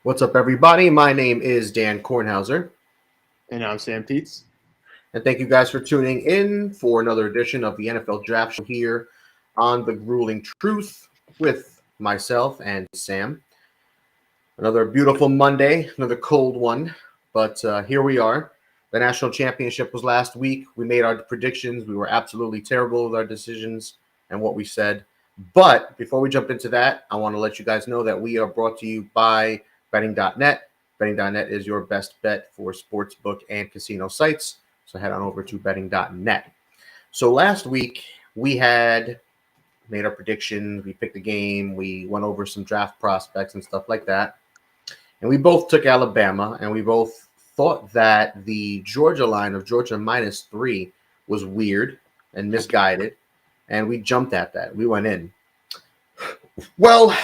What's up, everybody? My name is Dan Kornhauser, And I'm Sam Teets. and thank you guys for tuning in for another edition of the NFL Draft Show here on The Grueling Truth with myself and Sam. Another beautiful Monday, another cold one, but here we are. The national championship was last week. We made our predictions. We were absolutely terrible with our decisions and what we said. But before we jump into that, I want to let you guys know that we are brought to you by betting.net. Betting.net is your best bet for sportsbook and casino sites. So head on over to betting.net. So last week we had made our predictions. We picked the game. We went over some draft prospects and stuff like that. And we both took Alabama, and we both thought that the Georgia line of Georgia -3 was weird and misguided. And we jumped at that. We went in. Well,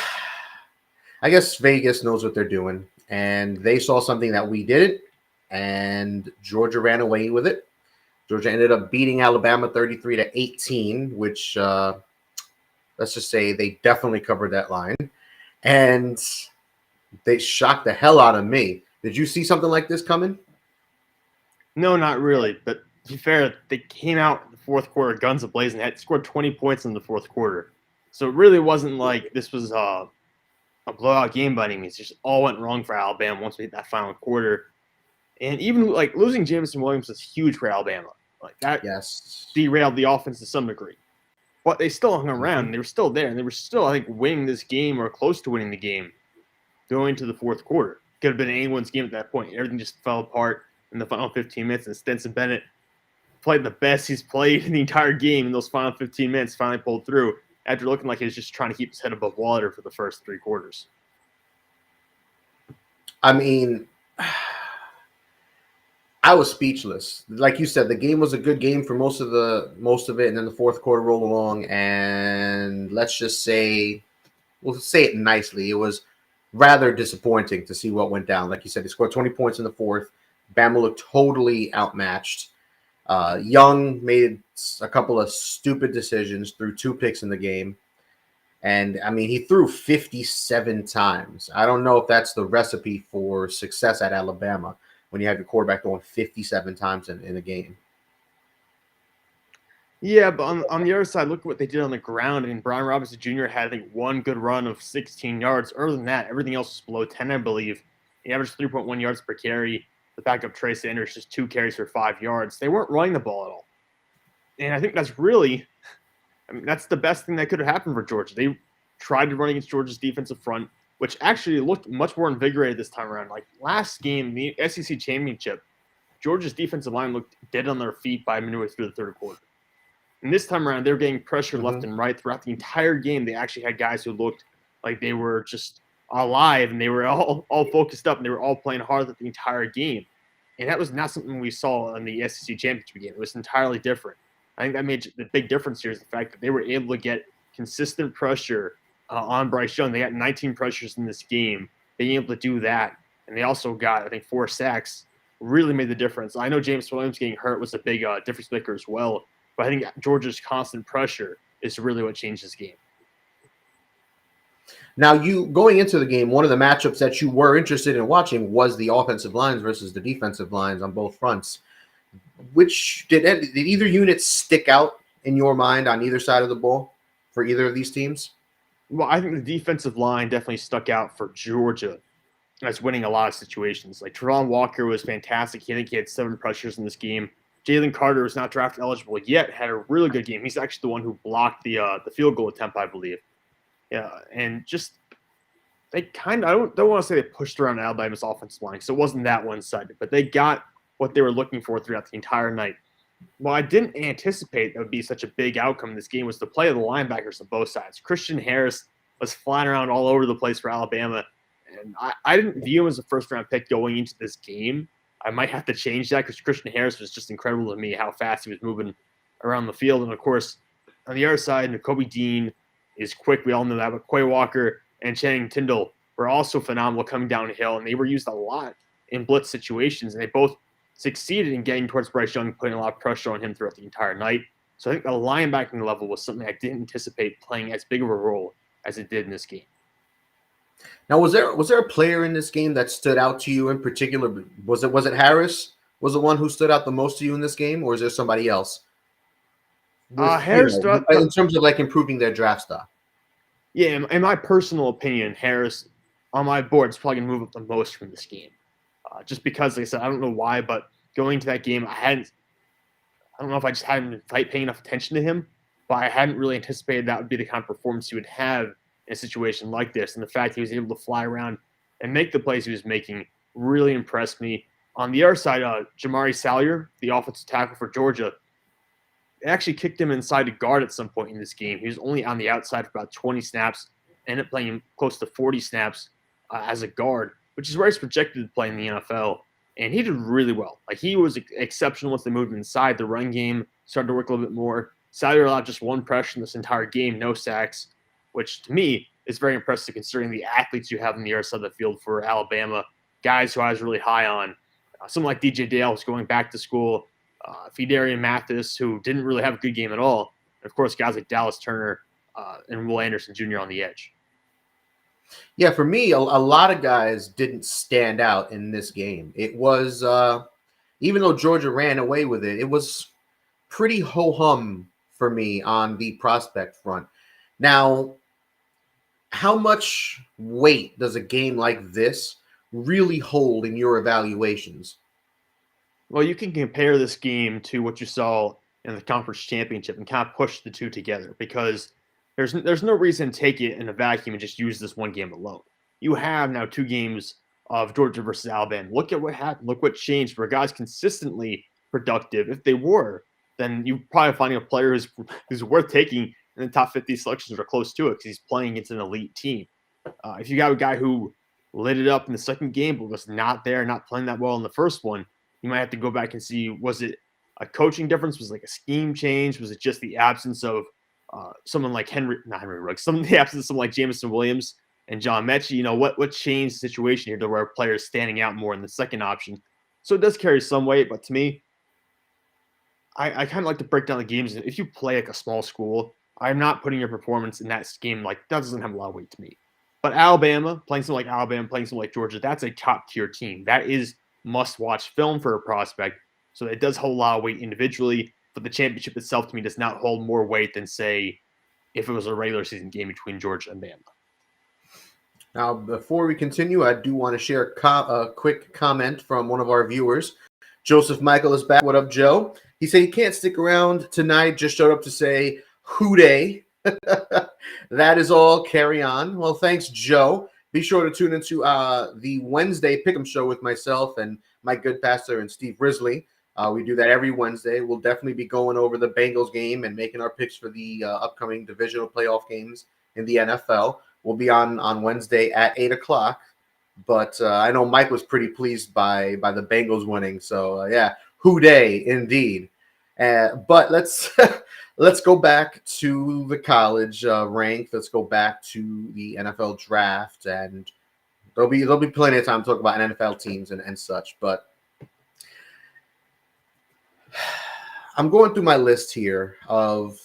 I guess Vegas knows what they're doing, and they saw something that we didn't, and Georgia ran away with it. Georgia ended up beating Alabama 33-18, which let's just say they definitely covered that line, and they shocked the hell out of me. Did you see something like this coming? No, not really. But to be fair, they came out in the fourth quarter, guns a-blazing. They had scored 20 points in the fourth quarter. So it really wasn't like this was a blowout game by any means. It just all went wrong for Alabama once we hit that final quarter. And even like losing Jamison Williams was huge for Alabama. Like that derailed the offense to some degree. But they still hung around. And they were still there. And they were still, I think, winning this game or close to winning the game going to the fourth quarter. Could have been anyone's game at that point. Everything just fell apart in the final 15 minutes. And Stetson Bennett played the best he's played in the entire game in those final 15 minutes, finally pulled through after looking like he was just trying to keep his head above water for the first three quarters. I mean, I was speechless. Like you said, the game was a good game for most of it, and then the fourth quarter rolled along, and let's just say, we'll say it nicely, it was rather disappointing to see what went down. Like you said, they scored 20 points in the fourth. Bama looked totally outmatched. Young made a couple of stupid decisions, threw 2 picks in the game. And, I mean, he threw 57 times. I don't know if that's the recipe for success at Alabama when you have your quarterback throwing 57 times in a game. Yeah, but on the other side, look at what they did on the ground. I mean, Brian Robinson Jr. had, I think, one good run of 16 yards. Other than that, everything else was below 10, I believe. He averaged 3.1 yards per carry. The backup Trey Sanders, just 2 carries for 5 yards. They weren't running the ball at all. And I think that's really, that's the best thing that could have happened for Georgia. They tried to run against Georgia's defensive front, which actually looked much more invigorated this time around. Like last game, the SEC championship, Georgia's defensive line looked dead on their feet by midway through the third quarter. And this time around, they were getting pressure left and right throughout the entire game. They actually had guys who looked like they were just alive, and they were all focused up, and they were all playing hard the entire game. And that was not something we saw in the SEC championship game. It was entirely different. I think that made the big difference here is the fact that they were able to get consistent pressure on Bryce Young. They got 19 pressures in this game. Being able to do that, and they also got, I think, 4 sacks, really made the difference. I know Jamison Williams getting hurt was a big difference maker as well. But I think Georgia's constant pressure is really what changed this game. Now, you going into the game, one of the matchups that you were interested in watching was the offensive lines versus the defensive lines on both fronts. Which did either unit stick out in your mind on either side of the ball for either of these teams? Well, I think the defensive line definitely stuck out for Georgia as winning a lot of situations. Like Travon Walker was fantastic. I think he had 7 pressures in this game. Jalen Carter was not draft eligible yet, had a really good game. He's actually the one who blocked the field goal attempt, I believe. Yeah, and just they kind of, I don't want to say they pushed around Alabama's offensive line because it wasn't that one-sided, but they got what they were looking for throughout the entire night. Well, I didn't anticipate that would be such a big outcome in this game was the play of the linebackers on both sides. Christian Harris was flying around all over the place for Alabama, and I didn't view him as a first-round pick going into this game. I might have to change that because Christian Harris was just incredible to me how fast he was moving around the field. And, of course, on the other side, Nakobe Dean is quick. We all know that. But Quay Walker and Channing Tindall were also phenomenal coming downhill, and they were used a lot in blitz situations. And they both succeeded in getting towards Bryce Young, putting a lot of pressure on him throughout the entire night. So I think the linebacking level was something I didn't anticipate playing as big of a role as it did in this game. Now, was there a player in this game that stood out to you in particular? Was it Harris? Was the one who stood out the most to you in this game, or is there somebody else? With Harris, in terms of like improving their draft stock. yeah, in my personal opinion, Harris on my board is probably going to move up the most from this game. Just because, like I said, I don't know why, but going to that game, I don't know if I just hadn't been paying enough attention to him, but I hadn't really anticipated that would be the kind of performance he would have in a situation like this. And the fact he was able to fly around and make the plays he was making really impressed me. On the other side, Jamari Salyer, the offensive tackle for Georgia, they actually kicked him inside to guard at some point in this game. He was only on the outside for about 20 snaps, ended up playing close to 40 snaps as a guard, which is where he's projected to play in the NFL. And he did really well. Like, he was exceptional once they moved inside. The run game started to work a little bit more. Salyer allowed just one pressure in this entire game, no sacks, which to me is very impressive considering the athletes you have on the other side of the field for Alabama, guys who I was really high on. Someone like DJ Dale was going back to school. Fidarian Mathis, who didn't really have a good game at all. And, of course, guys like Dallas Turner and Will Anderson Jr. on the edge. Yeah, for me, a lot of guys didn't stand out in this game. It was, even though Georgia ran away with it, it was pretty ho-hum for me on the prospect front. Now, how much weight does a game like this really hold in your evaluations? Well, you can compare this game to what you saw in the conference championship and kind of push the two together because there's no reason to take it in a vacuum and just use this one game alone. You have now 2 games of Georgia versus Alabama. Look at what happened. Look what changed. Where guys consistently productive, if they were, then you probably finding a player who's worth taking in the top 50 selections or close to it because he's playing against an elite team. If you got a guy who lit it up in the second game but was not there, not playing that well in the first one, you might have to go back and see, was it a coaching difference? Was it like a scheme change? Was it just the absence of someone like not Henry Ruggs, the absence of someone like Jamison Williams and John Mechie? You know, what changed the situation here to where players standing out more in the second option? So it does carry some weight, but to me, I kind of like to break down the games. If you play like a small school, I'm not putting your performance in that game like that doesn't have a lot of weight to me. But Alabama, playing someone like Alabama, playing someone like Georgia, that's a top tier team. That is must-watch film for a prospect. So it does hold a lot of weight individually, but the championship itself to me does not hold more weight than, say, if it was a regular season game between Georgia and Bama. Now, before we continue, I do want to share a quick comment from one of our viewers. Joseph Michael is back. What up, Joe? He said he can't stick around tonight, just showed up to say, hooday. That is all. Carry on. Well, thanks, Joe. Be sure to tune into the Wednesday Pick'em Show with myself and my good pastor and Steve Risley. We do that every Wednesday. We'll definitely be going over the Bengals game and making our picks for the upcoming divisional playoff games in the NFL. We'll be on Wednesday at 8 o'clock. But I know Mike was pretty pleased by the Bengals winning. So, yeah, hooday indeed. But let's let's go back to the college rank. Let's go back to the NFL draft, and there'll be plenty of time to talk about NFL teams and such. But I'm going through my list here of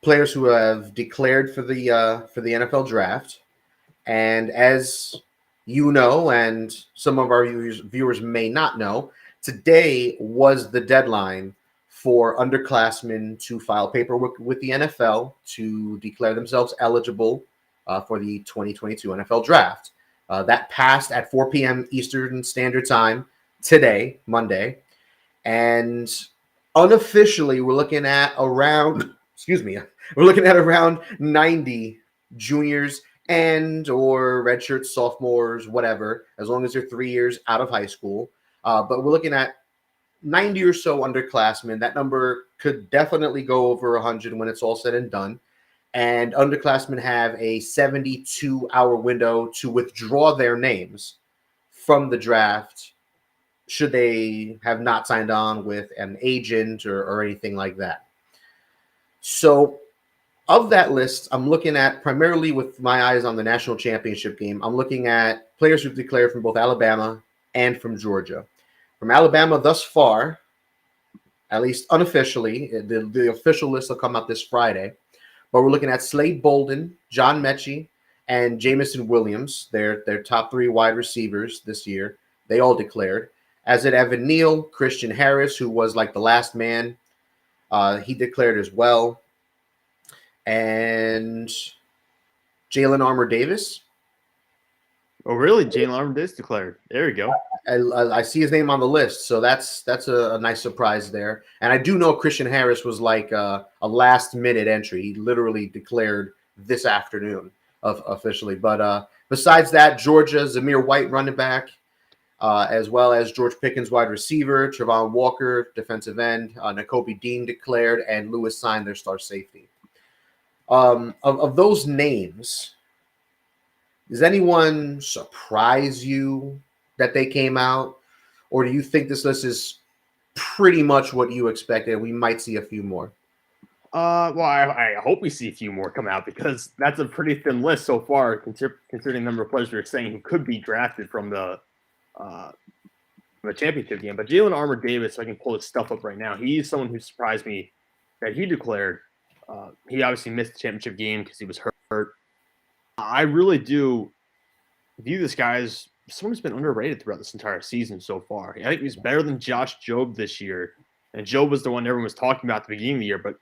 players who have declared for the NFL draft, and as you know, and some of our viewers may not know, today was the deadline for underclassmen to file paperwork with the NFL to declare themselves eligible for the 2022 NFL Draft. That passed at 4 p.m. Eastern Standard Time today, Monday. And unofficially, we're looking at around 90 juniors and or redshirt sophomores, whatever, as long as they're 3 years out of high school. But we're looking at 90 or so underclassmen. That number could definitely go over 100 when it's all said and done. And underclassmen have a 72-hour window to withdraw their names from the draft should they have not signed on with an agent or anything like that. So of that list, I'm looking at, primarily with my eyes on the national championship game, I'm looking at players who've declared from both Alabama and from Georgia. From Alabama thus far, at least unofficially, the official list will come out this Friday, but we're looking at Slade Bolden, John Mechie, and Jamison Williams, their top 3 wide receivers this year, they all declared. As did Evan Neal, Christian Harris, who was like the last man, he declared as well. And Jalen Armour Davis. Oh, really? Jalen Armour Davis declared. There you go. I see his name on the list, so that's a nice surprise there. And I do know Christian Harris was like a last-minute entry. He literally declared this afternoon officially. But besides that, Georgia, Zamir White, running back, as well as George Pickens, wide receiver, Trevon Walker, defensive end, Nakobe Dean declared, and Lewis Sign, their star safety. Of those names, does anyone surprise you that they came out, or do you think this list is pretty much what you expected? We might see a few more. Well, I hope we see a few more come out, because that's a pretty thin list so far, considering the number of players we're saying who could be drafted from the championship game. But Jalen Armour Davis, I can pull his stuff up right now. He's someone who surprised me that he declared. He obviously missed the championship game because he was hurt. I really do view this guy as someone who's been underrated throughout this entire season so far. I think he's better than Josh Jobe this year. And Jobe was the one everyone was talking about at the beginning of the year. But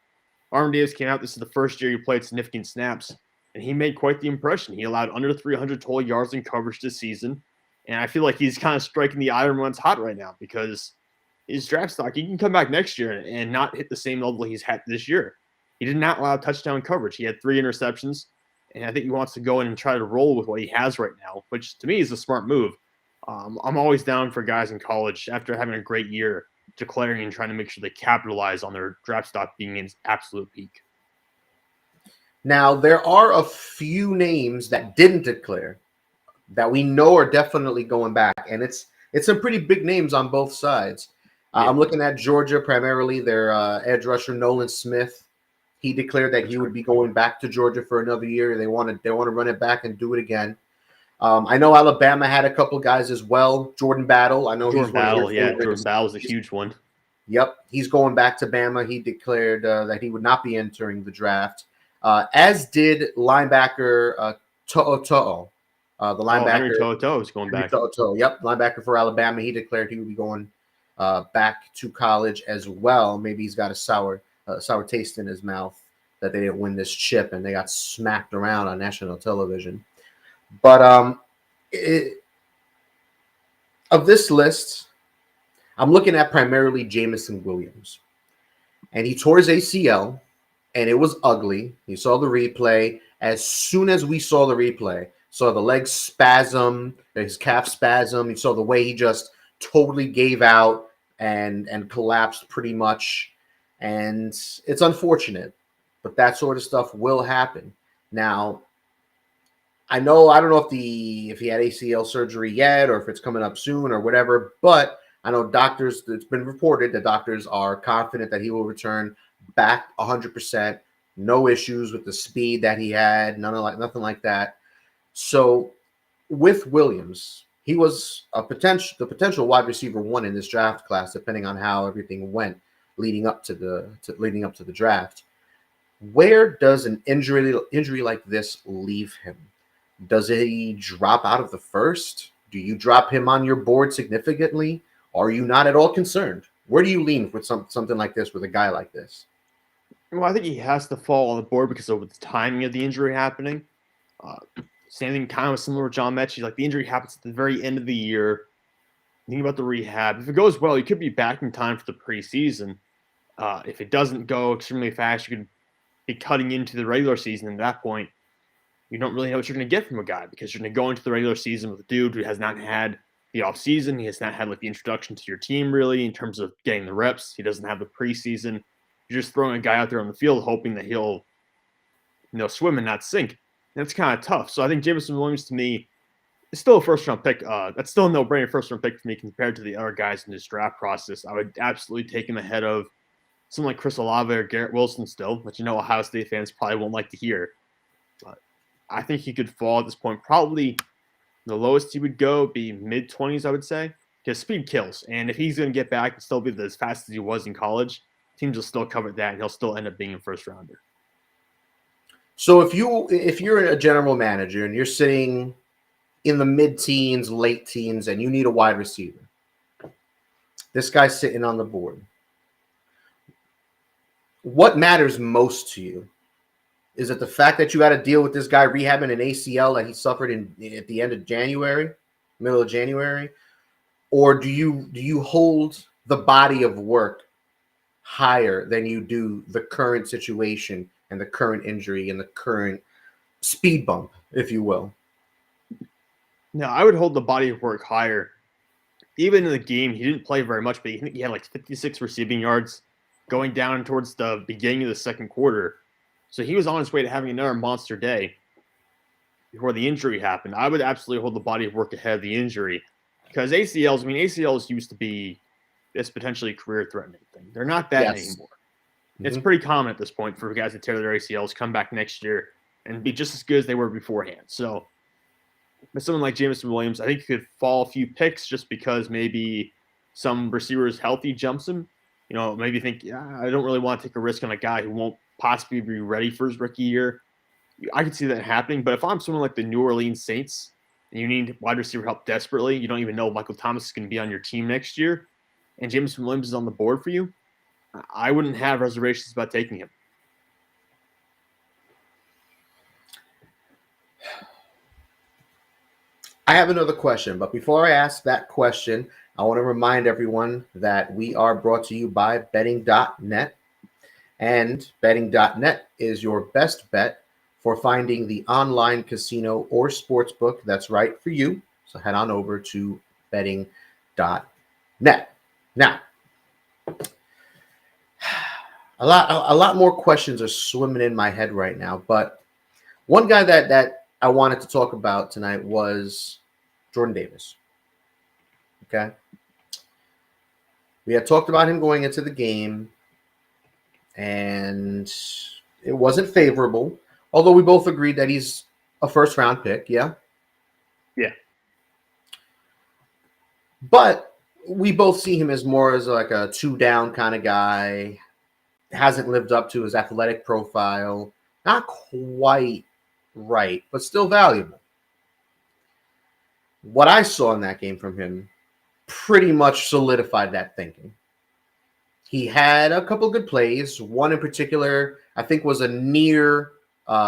Armour Davis came out. This is the first year he played significant snaps. And he made quite the impression. He allowed under 300 total yards in coverage this season. And I feel like he's kind of striking the iron ones hot right now, because his draft stock, he can come back next year and not hit the same level he's had this year. He did not allow touchdown coverage. He had 3 interceptions. And I think he wants to go in and try to roll with what he has right now, which to me is a smart move. I'm always down for guys in college after having a great year declaring and trying to make sure they capitalize on their draft stock being in its absolute peak. Now, there are a few names that didn't declare that we know are definitely going back, and it's some pretty big names on both sides. Yeah. I'm looking at Georgia primarily. Their edge rusher Nolan Smith. He declared that he would be going back to Georgia for another year. They want to run it back and do it again. I know Alabama had a couple guys as well. Jordan Battle. I know Jordan he's Battle. Yeah, Jordan Battle was a huge one. Yep, he's going back to Bama. He declared that he would not be entering the draft, as did linebacker To'o. The linebacker Henry To'o is going back. To'o, yep, linebacker for Alabama. He declared he would be going back to college as well. Maybe he's got a sour taste in his mouth that they didn't win this chip and they got smacked around on national television. But of this list, I'm looking at primarily Jamison Williams. And he tore his ACL, and it was ugly. You saw the replay. As soon as we saw the replay, saw the leg spasm, his calf spasm, you saw the way he just totally gave out and collapsed pretty much. And it's unfortunate, but that sort of stuff will happen. Now, I don't know if he had ACL surgery yet or if it's coming up soon or whatever, but I know it's been reported that doctors are confident that he will return back 100%, no issues with the speed that he had, nothing like that. So with Williams, he was the potential wide receiver 1 in this draft class, depending on how everything went leading up to the draft. Where does an injury like this leave him? Does he drop out of the first? Do you drop him on your board significantly? Are you not at all concerned? Where do you lean with something like this with a guy like this? Well, I think he has to fall on the board because of the timing of the injury happening. Same thing, kind of similar with John Mechie. Like, the injury happens at the very end of the year. Think about the rehab. If it goes well, you could be back in time for the preseason. If it doesn't go extremely fast, you could be cutting into the regular season. At that point, you don't really know what you're going to get from a guy, because you're going to go into the regular season with a dude who has not had the offseason. He has not had like the introduction to your team really in terms of getting the reps. He doesn't have the preseason. You're just throwing a guy out there on the field hoping that he'll swim and not sink. And that's kind of tough. So I think Jamison Williams, to me, is still a first-round pick. That's still a no-brainer first-round pick for me compared to the other guys in this draft process. I would absolutely take him ahead of someone like Chris Olave or Garrett Wilson still, but Ohio State fans probably won't like to hear. But I think he could fall at this point. Probably the lowest he would go be mid-20s, I would say, because speed kills. And if he's going to get back and still be as fast as he was in college, teams will still cover that, and he'll still end up being a first-rounder. So if you're a general manager and you're sitting in the mid-teens, late teens, and you need a wide receiver, this guy's sitting on the board. What matters most to you? Is it the fact that you got to deal with this guy rehabbing an ACL that he suffered at the end of January, middle of January, or do you hold the body of work higher than you do the current situation and the current injury and the current speed bump, if you will? No, I would hold the body of work higher. Even in the game, he didn't play very much, but he had like 56 receiving yards going down towards the beginning of the second quarter. So he was on his way to having another monster day before the injury happened. I would absolutely hold the body of work ahead of the injury because ACLs used to be this potentially career-threatening thing. They're not that anymore. Mm-hmm. It's pretty common at this point for guys to tear their ACLs, come back next year, and be just as good as they were beforehand. So with someone like Jamison Williams, I think he could fall a few picks just because maybe some receiver's healthy jumps him. Maybe think, I don't really want to take a risk on a guy who won't possibly be ready for his rookie year. I could see that happening. But if I'm someone like the New Orleans Saints and you need wide receiver help desperately, you don't even know Michael Thomas is going to be on your team next year, and Jamison Williams is on the board for you, I wouldn't have reservations about taking him. I have another question, but before I ask that question, I want to remind everyone that we are brought to you by betting.net. And betting.net is your best bet for finding the online casino or sportsbook that's right for you. So head on over to betting.net. Now, a lot more questions are swimming in my head right now, but one guy that I wanted to talk about tonight was Jordan Davis. Okay. We had talked about him going into the game, and it wasn't favorable, although we both agreed that he's a first-round pick, yeah? Yeah. But we both see him as more as like a two-down kind of guy, hasn't lived up to his athletic profile, not quite right, but still valuable. What I saw in that game from him pretty much solidified that thinking. He had a couple good plays. One in particular, I think, was a near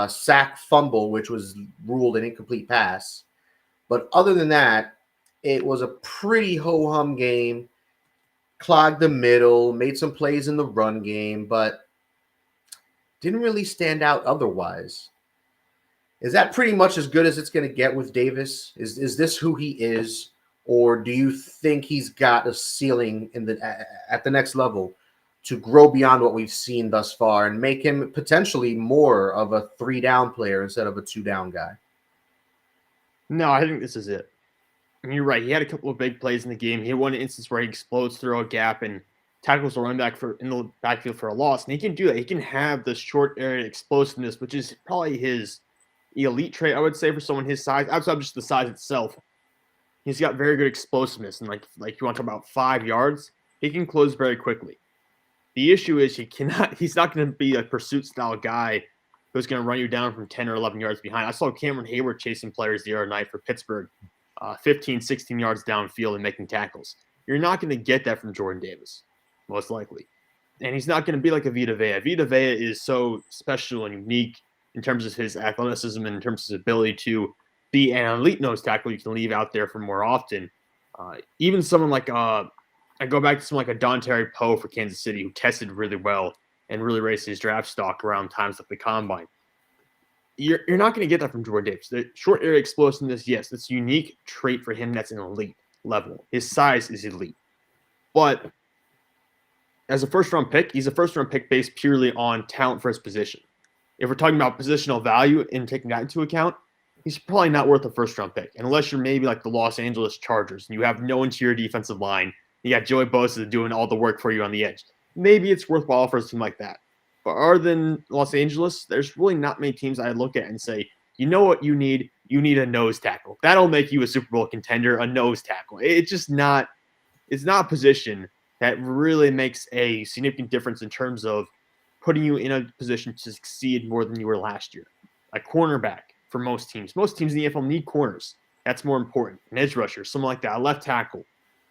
sack fumble, which was ruled an incomplete pass. But other than that, it was a pretty ho-hum game. Clogged the middle, made some plays in the run game, but didn't really stand out otherwise. Is that pretty much as good as it's going to get with Davis? Is this who he is? Or do you think he's got a ceiling at the next level to grow beyond what we've seen thus far and make him potentially more of a 3-down player instead of a 2-down guy? No, I think this is it. I mean, you're right. He had a couple of big plays in the game. He had one instance where he explodes through a gap and tackles the running back in the backfield for a loss. And he can do that. He can have the short area explosiveness, which is probably his elite trait, I would say, for someone his size. Outside of just the size itself, he's got very good explosiveness. And like you want to talk about 5 yards, he can close very quickly. The issue is he's not going to be a pursuit style guy who's going to run you down from 10 or 11 yards behind. I saw Cameron Hayward chasing players the other night for Pittsburgh, 15, 16 yards downfield and making tackles. You're not going to get that from Jordan Davis, most likely. And he's not going to be like a Vita Vea. Vita Vea is so special and unique in terms of his athleticism and in terms of his ability to be an elite nose tackle you can leave out there for more often. Even someone like I go back to someone like a Dontari Poe for Kansas City who tested really well and really raised his draft stock around times like the combine. You're not going to get that from Jordan Davis. The short area explosiveness, yes, that's a unique trait for him that's an elite level. His size is elite. But as a first-round pick, he's a first-round pick based purely on talent for his position. If we're talking about positional value and taking that into account, he's probably not worth a first-round pick, unless you're maybe like the Los Angeles Chargers and you have no interior defensive line. You got Joey Bosa doing all the work for you on the edge. Maybe it's worthwhile for a team like that. But other than Los Angeles, there's really not many teams I look at and say, you know what you need? You need a nose tackle. That'll make you a Super Bowl contender, a nose tackle. It's just not – it's not a position that really makes a significant difference in terms of putting you in a position to succeed more than you were last year. A cornerback for most teams. Most teams in the NFL need corners. That's more important. An edge rusher, something like that. A left tackle.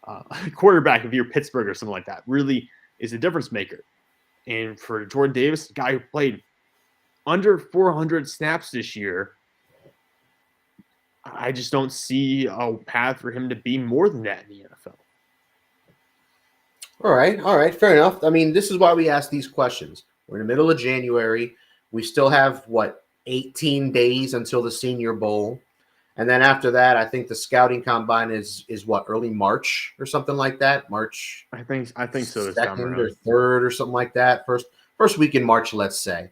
A quarterback if you're Pittsburgh or something like that really is a difference maker. And for Jordan Davis, a guy who played under 400 snaps this year, I just don't see a path for him to be more than that in the NFL. All right, fair enough. I mean, this is why we ask these questions. We're in the middle of January. We still have, 18 days until the Senior Bowl. And then after that, I think the scouting combine is early March or something like that? March. I think so. Second or third or something like that. First week in March, let's say.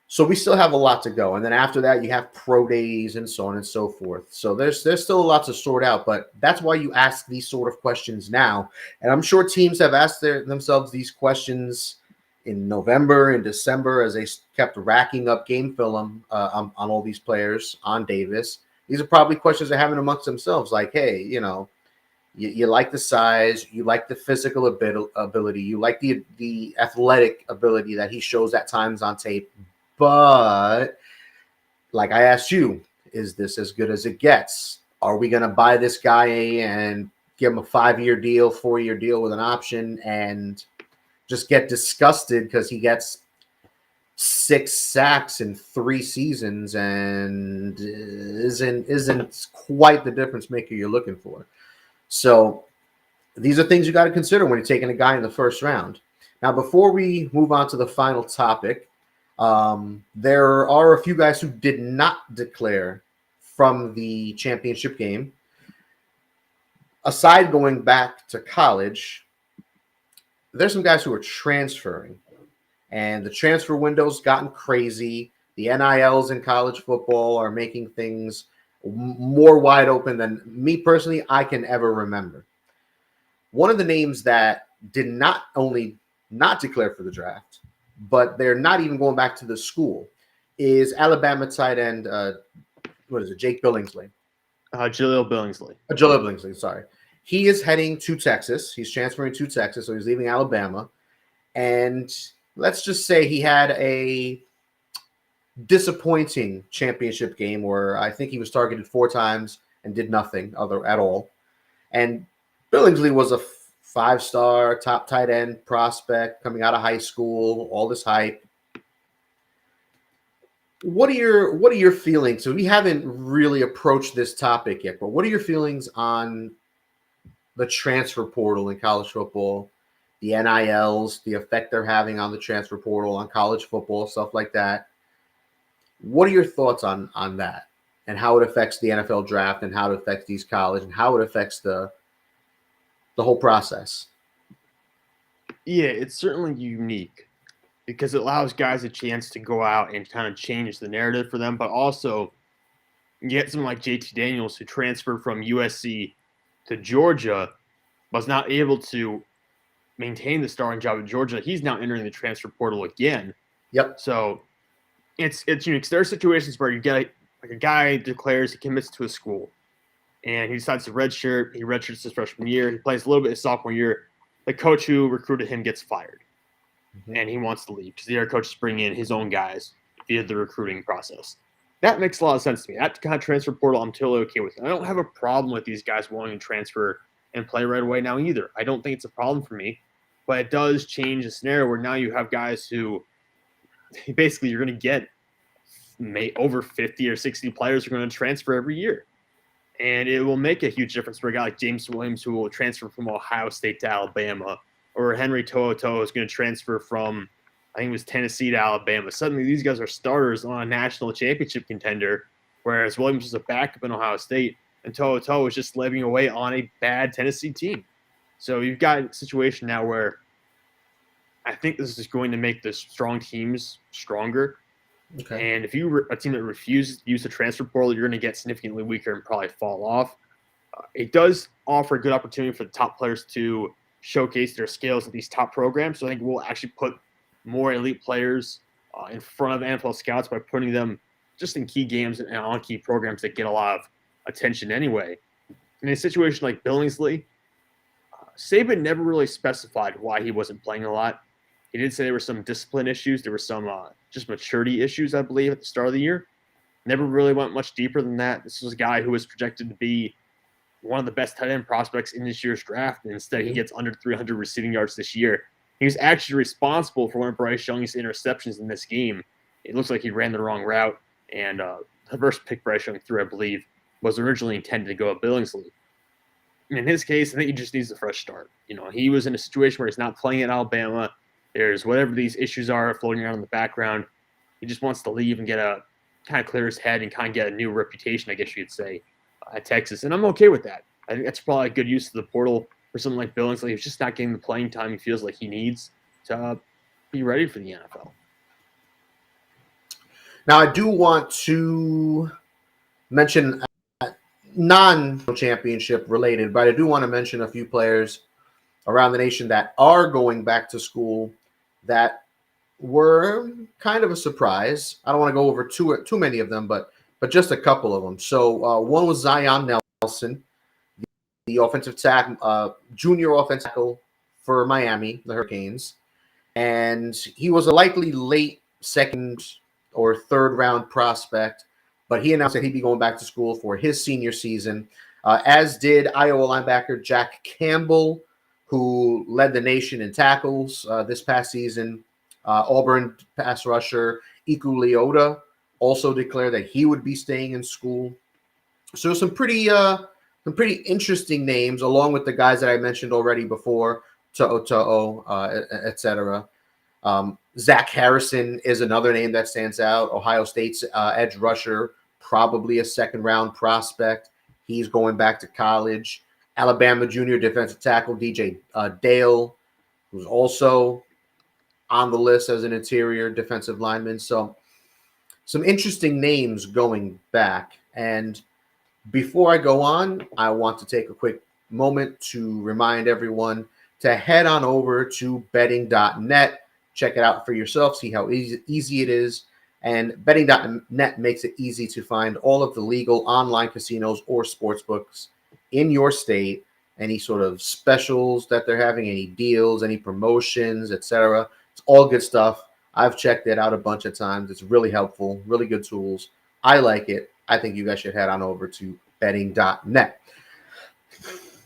So we still have a lot to go. And then after that, you have pro days and so on and so forth. So there's still a lot to sort out. But that's why you ask these sort of questions now. And I'm sure teams have asked themselves these questions in November and December as they kept racking up game film on all these players, on Davis. These are probably questions they're having amongst themselves. Like, hey, you like the size, you like the physical ability, you like the athletic ability that he shows at times on tape. But like I asked you, is this as good as it gets? Are we going to buy this guy and give him a 5-year deal, 4-year deal with an option and just get disgusted because he gets 6 sacks in 3 seasons and isn't quite the difference maker you're looking for? So these are things you got to consider when you're taking a guy in the first round. Now, before we move on to the final topic, there are a few guys who did not declare from the championship game. Aside going back to college, there's some guys who are transferring, and the transfer window's gotten crazy. The NILs in college football are making things more wide open than me personally I can ever remember. One of the names that did not only not declare for the draft, but they're not even going back to the school, is Alabama tight end, Jake Billingsley. Jaleel Billingsley. Jaleel Billingsley, sorry. He is heading to Texas. He's transferring to Texas, so he's leaving Alabama. And let's just say he had a disappointing championship game where I think he was targeted 4 times and did nothing at all. And Billingsley was a 5-star top tight end prospect coming out of high school, all this hype. What are your feelings? So we haven't really approached this topic yet, but what are your feelings on the transfer portal in college football, the NILs, the effect they're having on the transfer portal, on college football, stuff like that? What are your thoughts on that and how it affects the NFL draft and how it affects these college and how it affects the whole process? Yeah, it's certainly unique because it allows guys a chance to go out and kind of change the narrative for them, but also you get someone like JT Daniels who transferred from USC to Georgia, was not able to maintain the starting job at Georgia. He's now entering the transfer portal again. Yep. So it's unique. There are situations where you get a guy declares he commits to a school, and he decides to redshirt. He redshirts his freshman year. He plays a little bit his sophomore year. The coach who recruited him gets fired, and he wants to leave because the other coaches bring in his own guys via the recruiting process. That makes a lot of sense to me. That kind of transfer portal, I'm totally okay with. I don't have a problem with these guys wanting to transfer and play right away now either. I don't think it's a problem for me, but it does change the scenario where now you have guys who basically you're going to get over 50 or 60 players who are going to transfer every year. And it will make a huge difference for a guy like Jamison Williams who will transfer from Ohio State to Alabama, or Henry To'oTo'o is going to transfer from, I think it was Tennessee to Alabama. Suddenly these guys are starters on a national championship contender, whereas Williams was a backup in Ohio State, and To'oTo'o was just slaving away on a bad Tennessee team. So you've got a situation now where I think this is going to make the strong teams stronger. Okay. And if you're a team that refuses to use the transfer portal, you're going to get significantly weaker and probably fall off. It does offer a good opportunity for the top players to showcase their skills at these top programs. So I think we'll actually put more elite players in front of NFL scouts by putting them just in key games and on key programs that get a lot of attention anyway. In a situation like Billingsley, Saban never really specified why he wasn't playing a lot. He did say there were some discipline issues. There were some just maturity issues, I believe, at the start of the year. Never really went much deeper than that. This was a guy who was projected to be one of the best tight end prospects in this year's draft, and instead he gets under 300 receiving yards this year. He was actually responsible for one of Bryce Young's interceptions in this game. It looks like he ran the wrong route, and the first pick Bryce Young threw, I believe, was originally intended to go at Billingsley. In his case, I think he just needs a fresh start. He was in a situation where he's not playing at Alabama. There's whatever these issues are floating around in the background. He just wants to leave and kind of clear his head and kind of get a new reputation, I guess you could say, at Texas. And I'm okay with that. I think that's probably a good use of the portal for someone like Billingsley. He's just not getting the playing time he feels like he needs to be ready for the NFL. Now, I do want to mention non-championship related, but I do want to mention a few players around the nation that are going back to school that were kind of a surprise. I don't want to go over too many of them, but just a couple of them. So one was Zion Nelson, the offensive tackle, junior offensive tackle for Miami, the Hurricanes. And he was a likely late second or third round prospect, but he announced that he'd be going back to school for his senior season, as did Iowa linebacker Jack Campbell, who led the nation in tackles this past season. Auburn pass rusher Iku Leota also declared that he would be staying in school. So some pretty interesting names, along with the guys that I mentioned already before, To'o, etc. Zach Harrison is another name that stands out. Ohio State's edge rusher, probably a second-round prospect. He's going back to college. Alabama junior defensive tackle DJ Dale, who's also on the list as an interior defensive lineman. So some interesting names going back. And before I go on, I want to take a quick moment to remind everyone to head on over to betting.net. Check it out for yourself, see how easy it is. And betting.net makes it easy to find all of the legal online casinos or sports books in your state, any sort of specials that they're having, any deals, any promotions, etc. It's all good stuff. I've checked it out a bunch of times. It's really helpful, really good tools. I like it. I think you guys should head on over to betting.net.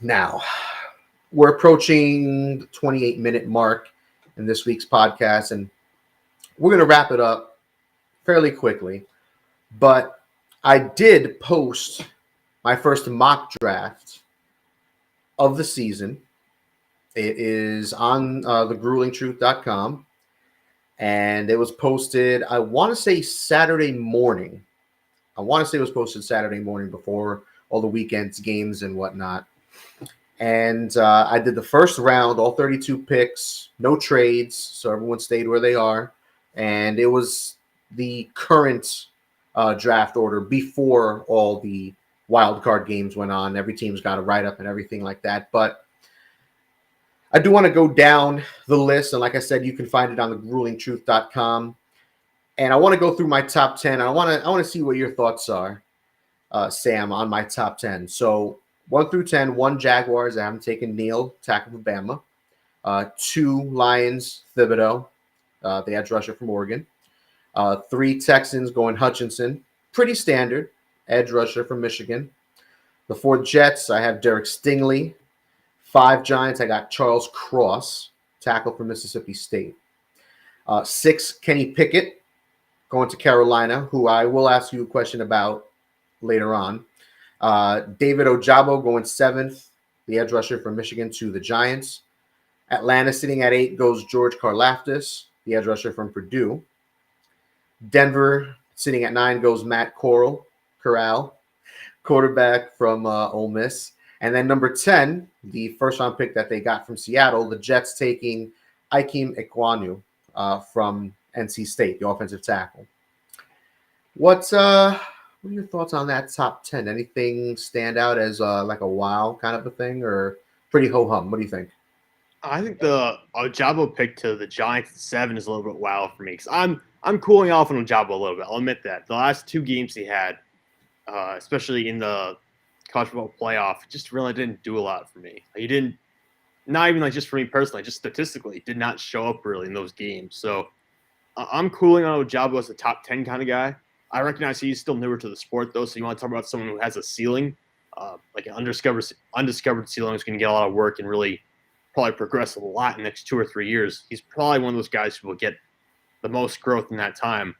Now, we're approaching the 28-minute mark in this week's podcast, and we're going to wrap it up fairly quickly. But I did post my first mock draft of the season. It is on thegruelingtruth.com, and it was posted, I want to say Saturday morning. I want to say it was posted Saturday morning before all the weekend's games and whatnot. And I did the first round, all 32 picks, no trades, so everyone stayed where they are. And it was the current draft order before all the wild card games went on. Every team's got a write-up and everything like that. But I do want to go down the list. And like I said, you can find it on thegruelingtruth.com. And I want to go through my top 10. I want to see what your thoughts are, Sam, on my top 10. So 1 through 10, 1 Jaguars. I haven't taken Neal, tackle from Bama. 2 Lions, Thibodeau, the edge rusher from Oregon. 3 Texans, going Hutchinson. Pretty standard, edge rusher from Michigan. The 4 Jets, I have Derek Stingley. 5 Giants, I got Charles Cross, tackle from Mississippi State. 6 Kenny Pickett, going to Carolina, who I will ask you a question about later on. David Ojabo going 7th, the edge rusher from Michigan, to the Giants. Atlanta sitting at 8 goes George Karlaftis, the edge rusher from Purdue. Denver sitting at 9 goes Matt Corral, quarterback from Ole Miss. And then number 10, the first-round pick that they got from Seattle, the Jets taking Ikem Ekwonu from NC State, the offensive tackle. What are your thoughts on that top 10? Anything stand out as like a wow kind of a thing, or pretty ho-hum? What do you think? I think the Ojabo pick to the Giants at 7 is a little bit wow for me, because I'm cooling off on Ojabo a little bit. I'll admit that. The last 2 games he had, especially in the college football playoff, just really didn't do a lot for me. He didn't not even like just for me personally, just statistically, did not show up really in those games. So I'm cooling on Ojabo as a top 10 kind of guy. I recognize he's still newer to the sport, though. So you want to talk about someone who has a ceiling, like an undiscovered ceiling who's going to get a lot of work and really probably progress a lot in the next 2 or 3 years. He's probably one of those guys who will get the most growth in that time.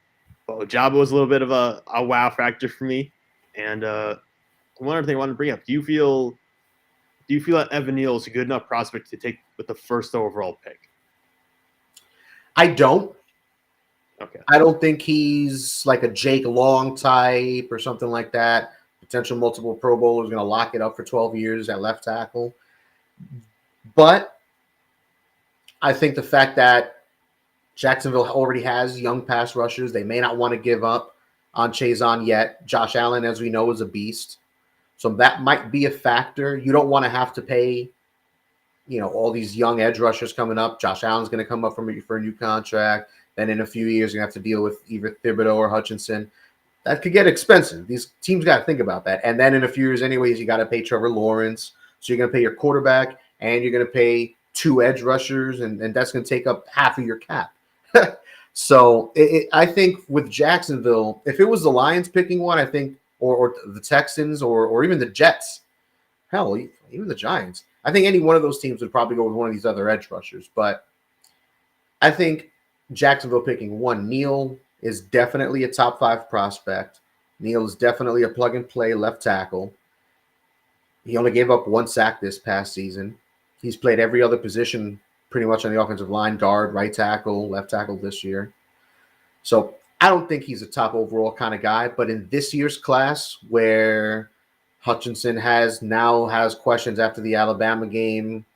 But Ojabo was a little bit of a wow factor for me. And one other thing I wanted to bring up: do you feel that Evan Neal is a good enough prospect to take with the first overall pick? I don't. Okay. I don't think he's like a Jake Long type or something like that. Potential multiple Pro Bowler is going to lock it up for 12 years at left tackle. But I think the fact that Jacksonville already has young pass rushers, they may not want to give up on Chazon yet. Josh Allen, as we know, is a beast. So that might be a factor. You don't want to have to pay, all these young edge rushers coming up. Josh Allen's going to come up for a new contract. Then in a few years, you're going to have to deal with either Thibodeau or Hutchinson. That could get expensive. These teams got to think about that. And then in a few years anyways, you got to pay Trevor Lawrence. So you're going to pay your quarterback and you're going to pay 2 edge rushers, and that's going to take up half of your cap. So I think with Jacksonville, if it was the Lions picking one, I think, or the Texans or even the Jets, hell, even the Giants, I think any one of those teams would probably go with one of these other edge rushers. But I think Jacksonville picking one, Neal is definitely a top 5 prospect. Neal is definitely a plug-and-play left tackle. He only gave up 1 sack this past season. He's played every other position pretty much on the offensive line, guard, right tackle, left tackle this year. So I don't think he's a top overall kind of guy, but in this year's class where Hutchinson has questions after the Alabama game,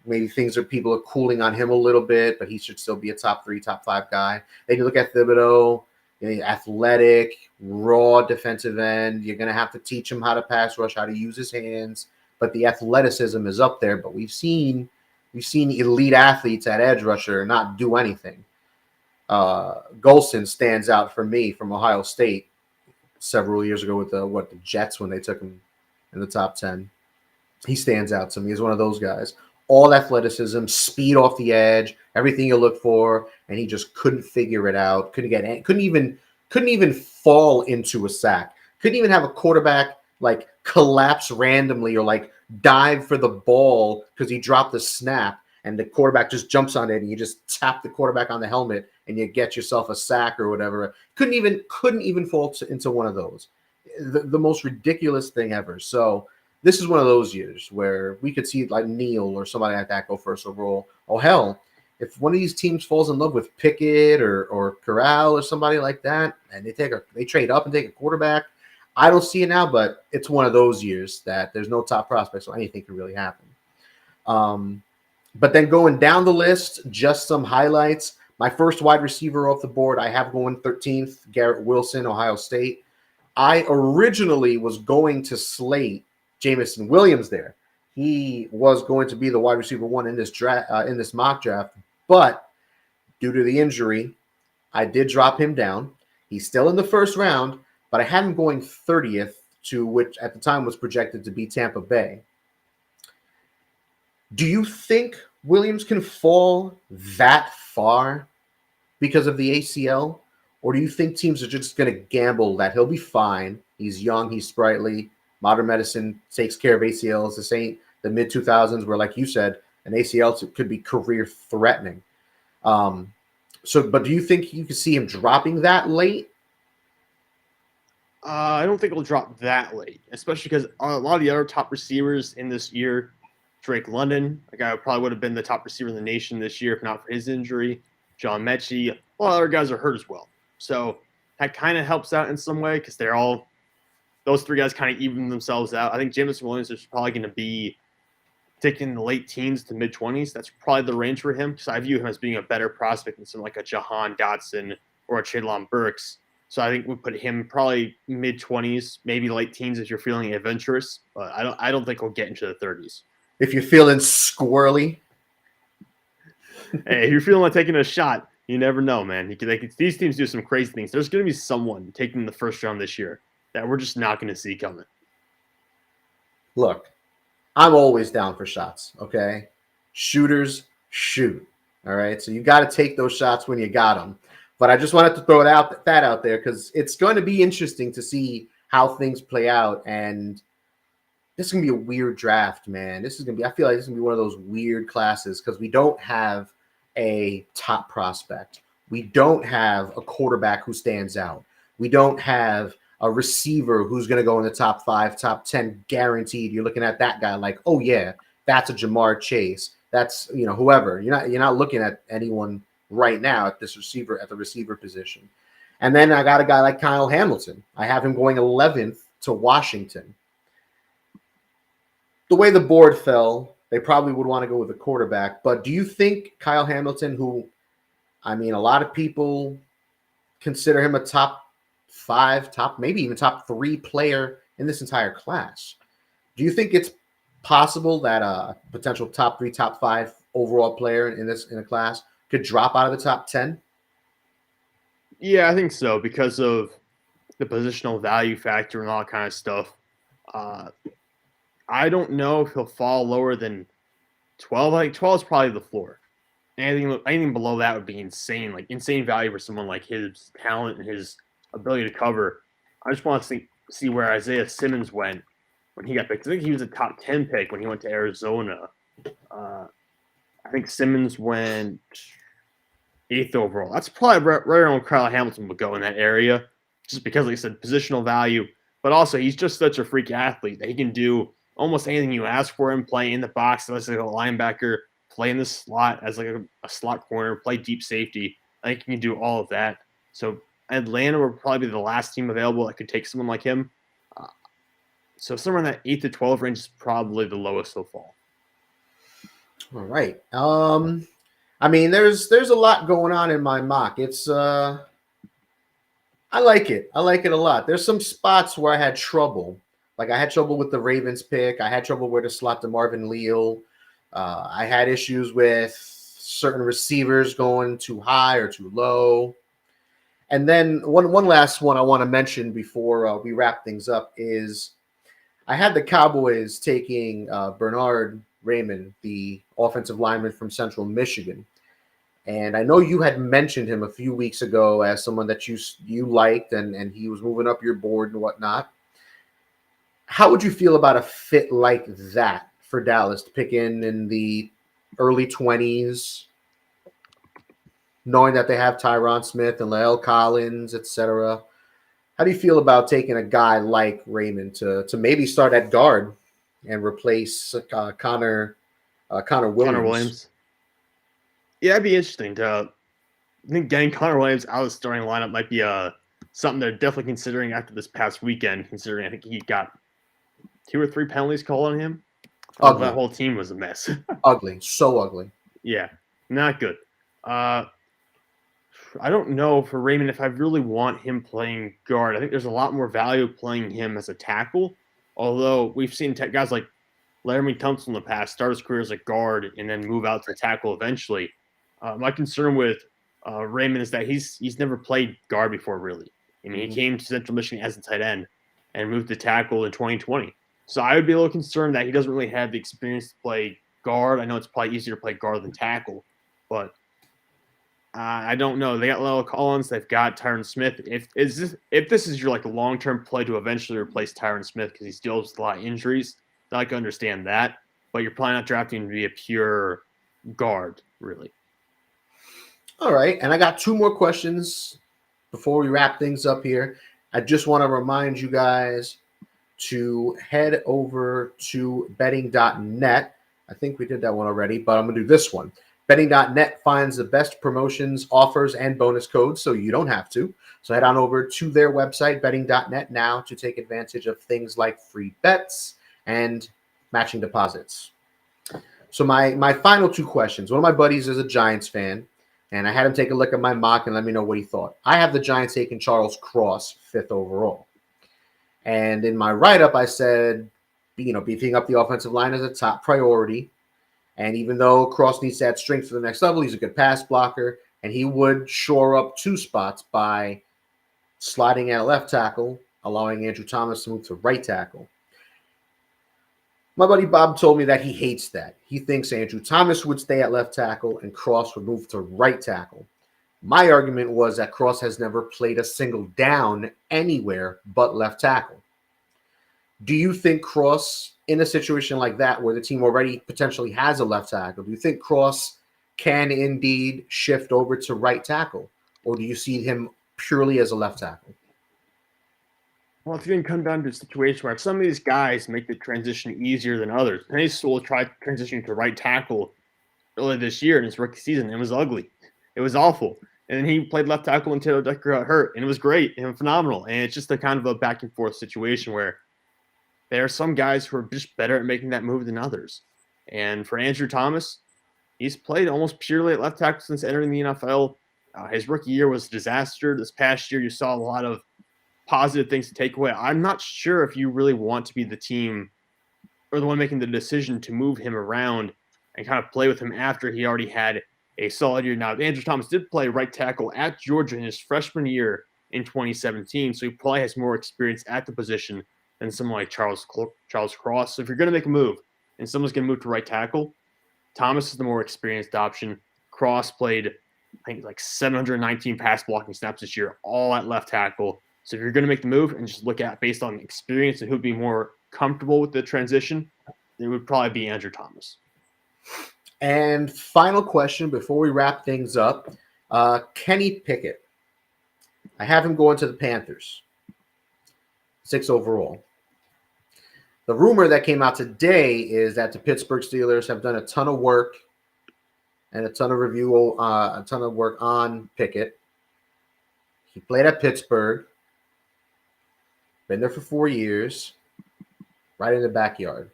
maybe people are cooling on him a little bit, but he should still be a top 3, top 5 guy. Then you look at Thibodeau, athletic, raw defensive end. You're going to have to teach him how to pass rush, how to use his hands, but the athleticism is up there. But we've seen elite athletes at edge rusher not do anything. Golson stands out for me from Ohio State several years ago with the Jets when they took him in the top 10. He stands out to me as one of those guys. All athleticism, speed off the edge, everything you look for, and he just couldn't figure it out. Couldn't even fall into a sack. Couldn't even have a quarterback like collapse randomly or like dive for the ball because he dropped the snap and the quarterback just jumps on it and you just tap the quarterback on the helmet and you get yourself a sack or whatever. Couldn't even fall into one of those. The most ridiculous thing ever. So this is one of those years where we could see like Neal or somebody like that go first overall. Oh, hell, if one of these teams falls in love with Pickett or Corral or somebody like that, and they trade up and take a quarterback, I don't see it now, but it's one of those years that there's no top prospect, so anything can really happen. But then going down the list, just some highlights. My first wide receiver off the board, I have going 13th, Garrett Wilson, Ohio State. I originally was going to slate Jamison Williams there. He was going to be the wide receiver 1 in this mock draft, but due to the injury, I did drop him down. He's still in the first round, but I had him going 30th to which at the time was projected to be Tampa Bay. Do you think Williams can fall that far because of the ACL? Or do you think teams are just going to gamble that he'll be fine? He's young, he's sprightly. Modern medicine takes care of ACLs. This ain't the mid-2000s where, like you said, an ACL could be career-threatening. But do you think you could see him dropping that late? I don't think it'll drop that late, especially because a lot of the other top receivers in this year, Drake London, a guy who probably would have been the top receiver in the nation this year if not for his injury. John Mechie, a lot of other guys are hurt as well. So that kind of helps out in some way because those 3 guys kind of even themselves out. I think Jamison Williams is probably going to be taking the late teens to mid-20s. That's probably the range for him because I view him as being a better prospect than something like a Jahan Dotson or a Treylon Burks. So I think we put him probably mid-20s, maybe late teens if you're feeling adventurous. But I don't think we'll get into the 30s. If you're feeling squirrely. Hey, if you're feeling like taking a shot, you never know, man. These teams do some crazy things. There's going to be someone taking the first round this year that we're just not going to see coming. Look, I'm always down for shots, okay? Shooters shoot. All right. So you got to take those shots when you got them. But I just wanted to throw that out there because it's going to be interesting to see how things play out. And this is going to be a weird draft, man. I feel like this is going to be one of those weird classes because we don't have a top prospect. We don't have a quarterback who stands out. We don't have a receiver who's going to go in the top 5, top 10 guaranteed. You're looking at that guy like, oh yeah, that's a Jamar Chase. That's, whoever. You're not looking at anyone right now at the receiver position. And then I got a guy like Kyle Hamilton. I have him going 11th to Washington. The way the board fell, they probably would want to go with a quarterback. But do you think Kyle Hamilton, who, a lot of people consider him a top 5, maybe even top 3 player in this entire class. Do you think it's possible that a potential top 3, top 5 overall player in a class could drop out of the top 10? Yeah, I think so because of the positional value factor and all that kind of stuff. I don't know if he'll fall lower than 12. I think 12 is probably the floor. Anything below that would be insane, like insane value for someone like his talent and his ability to cover. I just want to see where Isaiah Simmons went when he got picked. I think he was a top 10 pick when he went to Arizona. I think Simmons went 8th overall. That's probably right around where Kyle Hamilton would go in that area, just because, like I said, positional value. But also, he's just such a freak athlete that he can do almost anything you ask for him, play in the box as like a linebacker, play in the slot as like a slot corner, play deep safety. I think he can do all of that. So Atlanta would probably be the last team available that could take someone like him. So somewhere in that 8 to 12 range is probably the lowest he'll fall. All right. There's a lot going on in my mock. It's I like it. I like it a lot. There's some spots where I had trouble. Like I had trouble with the Ravens pick. I had trouble where to slot to Marvin Leal. I had issues with certain receivers going too high or too low. And then one last one I want to mention before we wrap things up is I had the Cowboys taking Bernard Raymond, the offensive lineman from Central Michigan. And I know you had mentioned him a few weeks ago as someone that you liked and he was moving up your board and whatnot. How would you feel about a fit like that for Dallas to pick in the early 20s, knowing that they have Tyron Smith and Lael Collins, etc.? How do you feel about taking a guy like Raymond to maybe start at guard and replace Connor Williams? Connor Williams. Yeah, it'd be interesting I think getting Connor Williams out of the starting lineup might be something they're definitely considering after this past weekend, considering I think he got 2 or 3 penalties called on him. Ugly. That whole team was a mess. Ugly. So ugly. Yeah, not good. I don't know for Raymond if I really want him playing guard. I think there's a lot more value playing him as a tackle, although we've seen guys like Laramie Tunsil in the past start his career as a guard and then move out to tackle eventually. My concern with Raymond is that he's never played guard before, really. He came to Central Michigan as a tight end and moved to tackle in 2020. So I would be a little concerned that he doesn't really have the experience to play guard. I know it's probably easier to play guard than tackle, but I don't know. They got Lael Collins. They've got Tyron Smith. If this is your like long-term play to eventually replace Tyron Smith because he deals with a lot of injuries, then I can understand that. But you're probably not drafting him to be a pure guard, really. All right, and I got 2 more questions before we wrap things up here. I just want to remind you guys to head over to betting.net. I think we did that one already, but I'm going to do this one. Betting.net finds the best promotions, offers, and bonus codes, so you don't have to. So head on over to their website, betting.net, now to take advantage of things like free bets and matching deposits. So my final 2 questions. One of my buddies is a Giants fan, and I had him take a look at my mock and let me know what he thought. I have the Giants taking Charles Cross 5th overall. And in my write-up, I said, beefing up the offensive line is a top priority. And even though Cross needs to add strength to the next level, he's a good pass blocker, and he would shore up 2 spots by sliding at left tackle, allowing Andrew Thomas to move to right tackle. My buddy Bob told me that he hates that. He thinks Andrew Thomas would stay at left tackle and Cross would move to right tackle. My argument was that Cross has never played a single down anywhere but left tackle. Do you think Cross, in a situation like that where the team already potentially has a left tackle, do you think Cross can indeed shift over to right tackle? Or do you see him purely as a left tackle? Well, it's going to come down to a situation where some of these guys make the transition easier than others. Penny Sewell tried transitioning to right tackle earlier this year in his rookie season. It was ugly. It was awful. And then he played left tackle until Decker got hurt, and it was great and phenomenal. And it's just a kind of a back and forth situation where there are some guys who are just better at making that move than others. And for Andrew Thomas, he's played almost purely at left tackle since entering the NFL. His rookie year was a disaster. This past year, you saw a lot of positive things to take away. I'm not sure if you really want to be the team or the one making the decision to move him around and kind of play with him after he already had a solid year. Now, Andrew Thomas did play right tackle at Georgia in his freshman year in 2017, so he probably has more experience at the position than someone like Charles Cross. So if you're going to make a move and someone's going to move to right tackle, Thomas is the more experienced option. Cross played, I think, like 719 pass blocking snaps this year, all at left tackle. So if you're going to make the move and just look at based on experience and who'd be more comfortable with the transition, it would probably be Andrew Thomas. And final question before we wrap things up, Kenny Pickett. I have him going to the Panthers, 6 overall. The rumor that came out today is that the Pittsburgh Steelers have done a ton of work and a ton of work on Pickett. He played at Pittsburgh. Been there for 4 years, right in the backyard.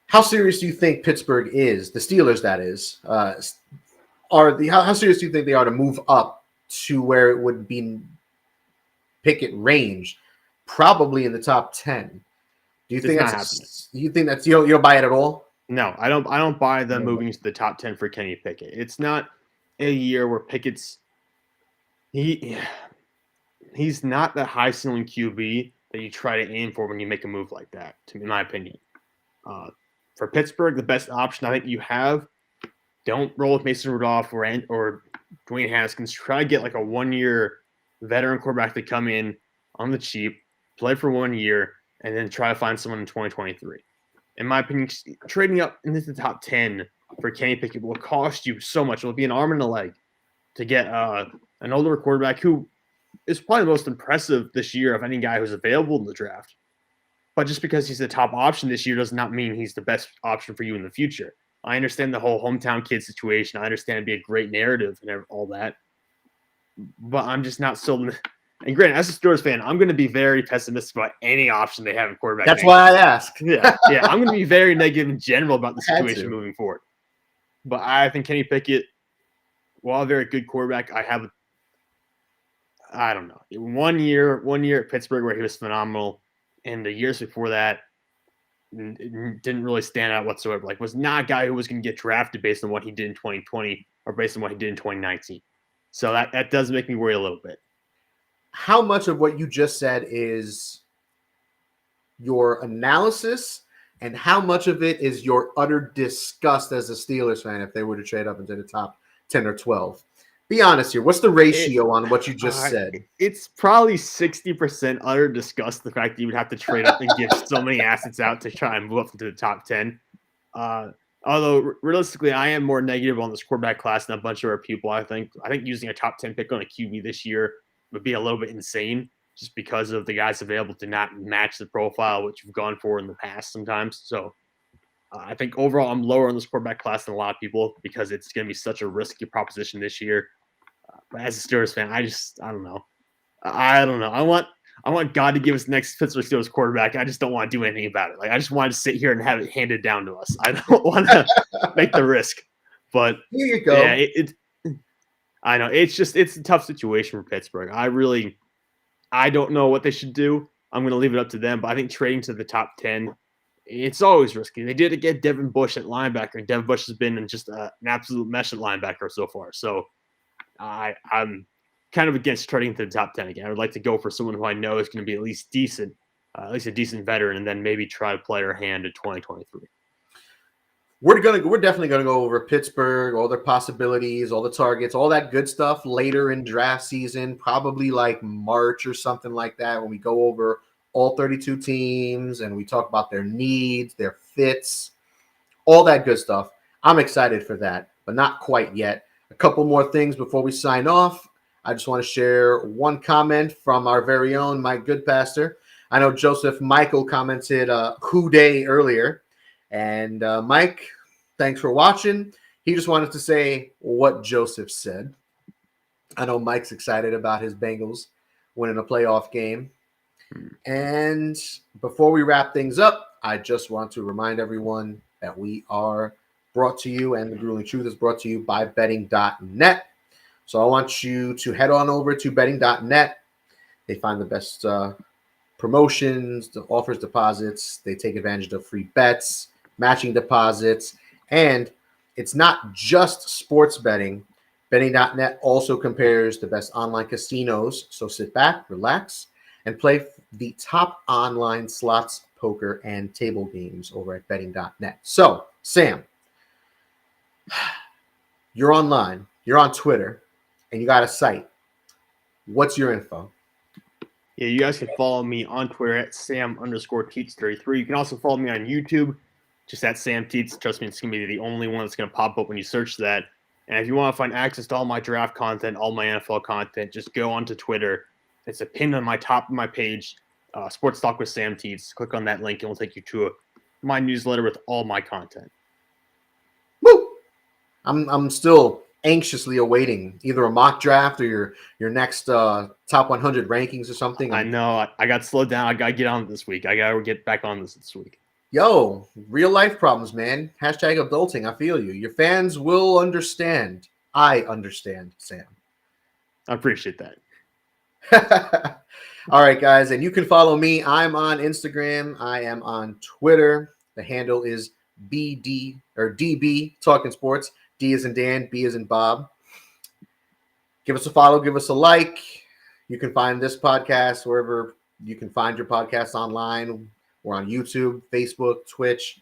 How serious do you think Pittsburgh is, the Steelers that is, how serious do you think they are to move up to where it would be Pickett range, probably in the top 10? Do you think that's you don't buy it at all? No, I don't buy them moving to the top 10 for Kenny Pickett. It's not a year where Pickett's he's not the high ceiling QB that you try to aim for when you make a move like that, in my opinion. For Pittsburgh, the best option I think you have, don't roll with Mason Rudolph or Dwayne Haskins. Try to get like a 1-year veteran quarterback to come in on the cheap, play for 1 year, and then try to find someone in 2023. In my opinion, trading up into the top 10 for Kenny Pickett will cost you so much. It will be an arm and a leg to get an older quarterback who is probably the most impressive this year of any guy who's available in the draft. But just because he's the top option this year does not mean he's the best option for you in the future. I understand the whole hometown kid situation. I understand it'd be a great narrative and all that. But I'm just not so. And granted, as a Steelers fan, I'm going to be very pessimistic about any option they have in quarterback. That's why I ask. Yeah. I'm going to be very negative in general about the situation moving forward. But I think Kenny Pickett, while a very good quarterback, I don't know. 1 year at Pittsburgh where he was phenomenal, and the years before that didn't really stand out whatsoever. Like, was not a guy who was going to get drafted based on what he did in 2020 or based on what he did in 2019. So that does make me worry a little bit. How much of what you just said is your analysis, and how much of it is your utter disgust as a Steelers fan if they were to trade up into the top 10 or 12? Be honest here. What's the ratio on what you just said? It's probably 60% utter disgust, the fact that you would have to trade up and give so many assets out to try and move up into the top 10. Although, realistically, I am more negative on this quarterback class than a bunch of other people, I think. I think using a top 10 pick on a QB this year would be a little bit insane just because of the guys available to not match the profile which you've gone for in the past sometimes. So I think overall I'm lower on this quarterback class than a lot of people because it's going to be such a risky proposition this year. But as a Steelers fan, I don't know. I don't know. I want God to give us the next Pittsburgh Steelers quarterback. I just don't want to do anything about it. Like, I just want to sit here and have it handed down to us. I don't want to make the risk. But here you go. Yeah, I know. It's a tough situation for Pittsburgh. I don't know what they should do. I'm going to leave it up to them. But I think trading to the top 10, it's always risky. They did get Devin Bush at linebacker, and Devin Bush has been just an absolute mesh at linebacker so far. So I'm kind of against trading to the top 10 again. I would like to go for someone who I know is going to be at least decent at least a decent veteran, and then maybe try to play our hand in 2023. We're definitely gonna go over Pittsburgh, all their possibilities, all the targets, all that good stuff later in draft season, probably like March or something like that, when we go over all 32 teams and we talk about their needs, their fits, all that good stuff. I'm excited for that, but not quite yet. A couple more things before we sign off. I just want to share one comment from our very own Mike Goodpaster. I know Joseph Michael commented "Who Day" earlier. And Mike, thanks for watching. He just wanted to say what Joseph said. I know Mike's excited about his Bengals winning a playoff game. And before we wrap things up, I just want to remind everyone that we are brought to you, and the Grueling Truth is brought to you by betting.net. So I want you to head on over to betting.net. They find the best promotions, the offers, deposits. They take advantage of free bets, matching deposits, and it's not just sports betting. Betting.net also compares the best online casinos. So sit back, relax, and play the top online slots, poker, and table games over at betting.net. So, Sam, you're online, you're on Twitter, and you got a site. What's your info? Yeah, you guys can follow me on Twitter at Sam_Teets33. You can also follow me on YouTube, just at Sam Teets. Trust me, it's going to be the only one that's going to pop up when you search that. And if you want to find access to all my draft content, all my NFL content, just go onto Twitter. It's a pin on my top of my page, Sports Talk with Sam Teets. Click on that link and it'll take you to my newsletter with all my content. Woo! I'm still anxiously awaiting either a mock draft or your next top 100 rankings or something. I know. I got slowed down. I got to get on it this week. I got to get back on this week. Yo, real life problems, man. Hashtag adulting. I feel you. Your fans will understand. I understand, Sam. I appreciate that. All right, guys. And you can follow me. I'm on Instagram. I am on Twitter. The handle is BD or DB Talking Sports. D as in Dan, B as in Bob. Give us a follow. Give us a like. You can find this podcast wherever you can find your podcast online. We're on YouTube, Facebook, Twitch,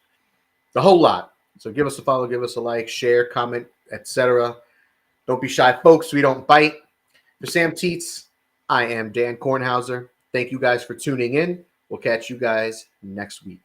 the whole lot. So give us a follow, give us a like, share, comment, etc. Don't be shy, folks. We don't bite. For Sam Teets, I am Dan Kornhauser. Thank you guys for tuning in. We'll catch you guys next week.